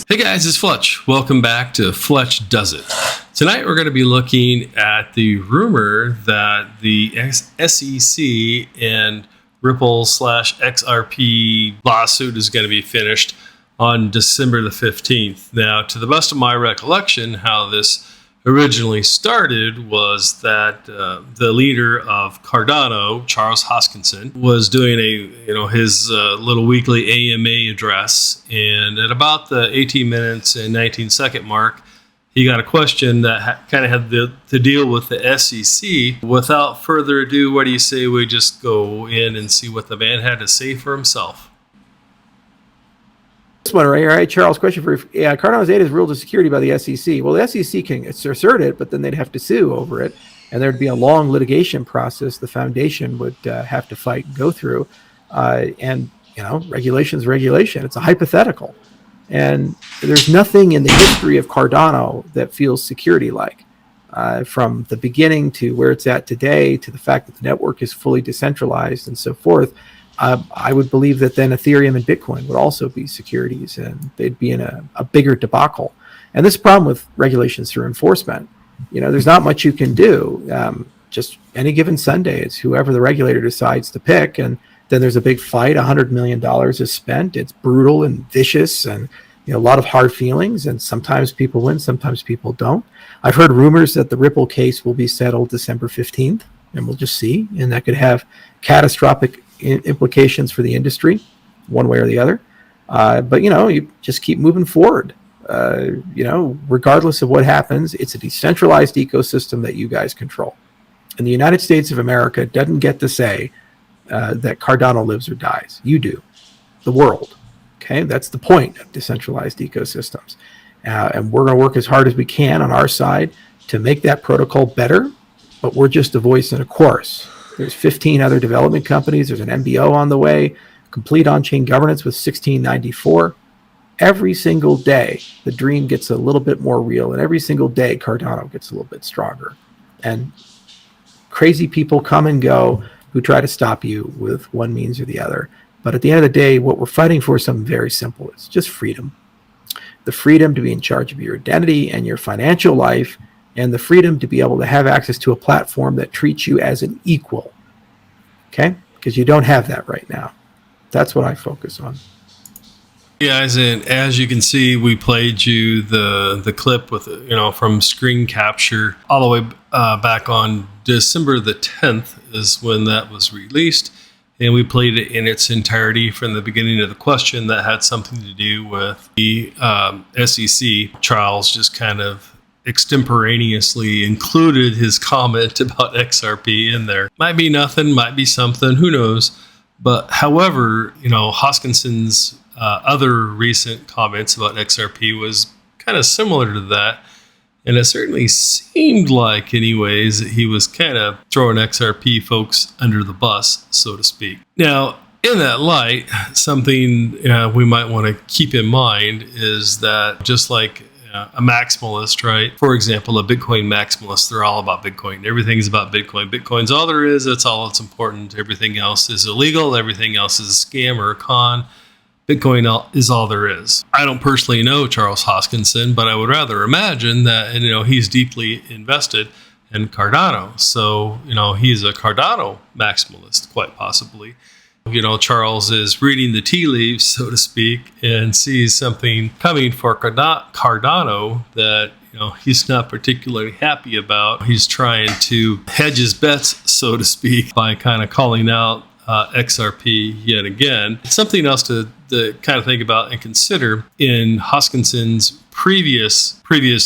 Hey guys, it's Fletch. Welcome back to Fletch Does It. Tonight we're going to be looking at the rumor that the SEC and Ripple/XRP lawsuit is going to be finished on December the 15th. Now, to the best of my recollection, how this originally started was that the leader of Cardano, Charles Hoskinson, was doing his little weekly AMA address, and at about the 18 minutes and 19-second mark, he got a question that kind of had to deal with the SEC. Without further ado, what do you say we just go in and see what the man had to say for himself? This one, right, Charles, question for you. Yeah, Cardano's data is ruled as security by the SEC. Well, the SEC can assert it, but then they'd have to sue over it, and there'd be a long litigation process the foundation would have to fight and go through. And, regulation's regulation. It's a hypothetical. And there's nothing in the history of Cardano that feels security-like. From the beginning to where it's at today, to the fact that the network is fully decentralized and so forth, I would believe that then Ethereum and Bitcoin would also be securities, and they'd be in a bigger debacle. And this problem with regulations through enforcement, there's not much you can do. Just any given Sunday, it's whoever the regulator decides to pick, and then there's a big fight. $100 million is spent. It's brutal and vicious, and a lot of hard feelings. And sometimes people win, sometimes people don't. I've heard rumors that the Ripple case will be settled December 15th, and we'll just see. And that could have catastrophic implications for the industry, one way or the other. But you just keep moving forward. Regardless of what happens, it's a decentralized ecosystem that you guys control. And the United States of America doesn't get to say that Cardano lives or dies. You do. The world. Okay, that's the point of decentralized ecosystems. And we're going to work as hard as we can on our side to make that protocol better, but we're just a voice in a chorus. There's 15 other development companies. There's an MBO on the way, complete on-chain governance with 1694. Every single day, the dream gets a little bit more real, and every single day, Cardano gets a little bit stronger. And crazy people come and go who try to stop you with one means or the other. But at the end of the day, what we're fighting for is something very simple. It's just freedom. The freedom to be in charge of your identity and your financial life, and the freedom to be able to have access to a platform that treats you as an equal. Okay? Because you don't have that right now. That's what I focus on. Guys, and as you can see, we played you the clip with from screen capture all the way back on December the 10th is when that was released, and we played it in its entirety from the beginning of the question that had something to do with the SEC. Charles just kind of extemporaneously included his comment about XRP in there. Might be nothing, might be something, who knows. But however, Hoskinson's other recent comments about XRP was kind of similar to that. And it certainly seemed like, anyways, that he was kind of throwing XRP folks under the bus, so to speak. Now, in that light, something we might want to keep in mind is that just like a maximalist, right? For example, a Bitcoin maximalist, they're all about Bitcoin. Everything's about Bitcoin. Bitcoin's all there is. That's all that's important. Everything else is illegal. Everything else is a scam or a con. Bitcoin is all there is. I don't personally know Charles Hoskinson, but I would rather imagine that, he's deeply invested in Cardano. So, he's a Cardano maximalist, quite possibly. Charles is reading the tea leaves, so to speak, and sees something coming for Cardano that, he's not particularly happy about. He's trying to hedge his bets, so to speak, by kind of calling out XRP yet again. Something else to kind of think about and consider in Hoskinson's previous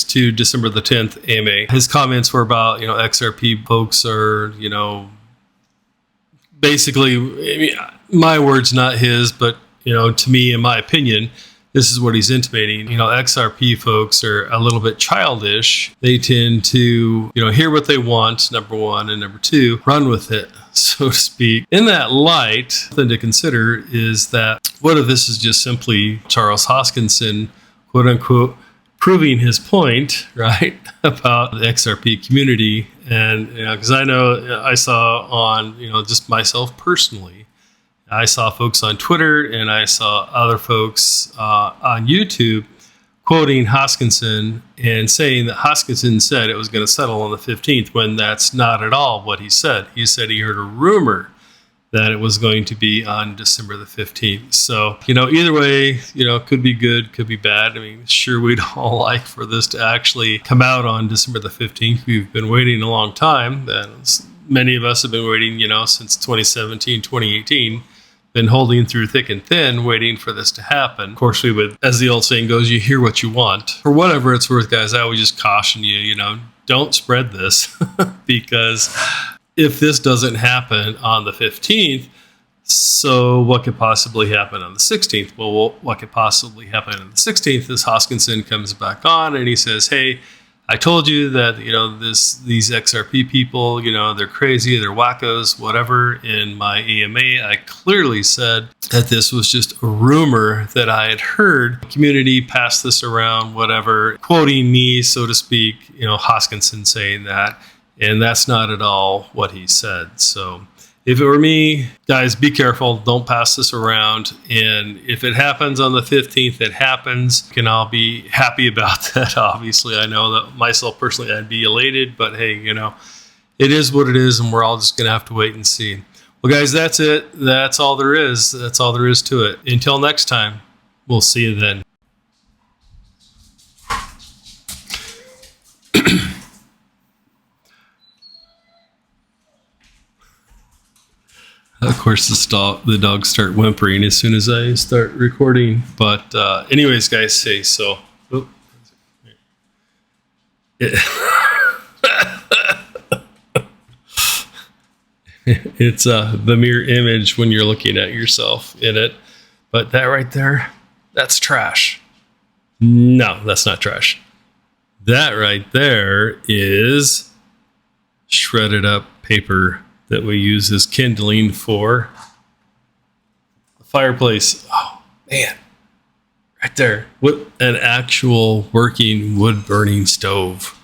to December the 10th AMA, his comments were about, XRP folks are, basically, my words, not his, but, to me, in my opinion, this is what he's intimating. XRP folks are a little bit childish. They tend to, hear what they want, number one, and number two, run with it, so to speak. In that light, something to consider is that what if this is just simply Charles Hoskinson, quote unquote, proving his point, right, about the XRP community. And, because I know I saw on, just myself personally, I saw folks on Twitter and I saw other folks on YouTube quoting Hoskinson and saying that Hoskinson said it was going to settle on the 15th, when that's not at all what he said. He said he heard a rumor that it was going to be on December the 15th. So, either way, could be good, could be bad. I mean, sure, we'd all like for this to actually come out on December the 15th. We've been waiting a long time. And many of us have been waiting, since 2017, 2018, been holding through thick and thin, waiting for this to happen. Of course, we would, as the old saying goes, you hear what you want. For whatever it's worth, guys, I would just caution you, don't spread this because if this doesn't happen on the 15th, so what could possibly happen on the 16th? Well, what could possibly happen on the 16th is Hoskinson comes back on and he says, hey, I told you that, these XRP people, they're crazy, they're wackos, whatever. In my AMA, I clearly said that this was just a rumor that I had heard. The community passed this around, whatever, quoting me, so to speak, Hoskinson saying that. And that's not at all what he said. So if it were me, guys, be careful. Don't pass this around. And if it happens on the 15th, it happens. We can all be happy about that. Obviously, I know that myself personally, I'd be elated. But hey, it is what it is. And we're all just going to have to wait and see. Well, guys, that's it. That's all there is. That's all there is to it. Until next time, we'll see you then. Of course, the dogs start whimpering as soon as I start recording. But anyways, guys, hey, so it's the mirror image when you're looking at yourself in it. But that right there, that's trash. No, that's not trash. That right there is shredded up paper that we use as kindling for the fireplace. Oh, man. Right there. What an actual working wood burning stove.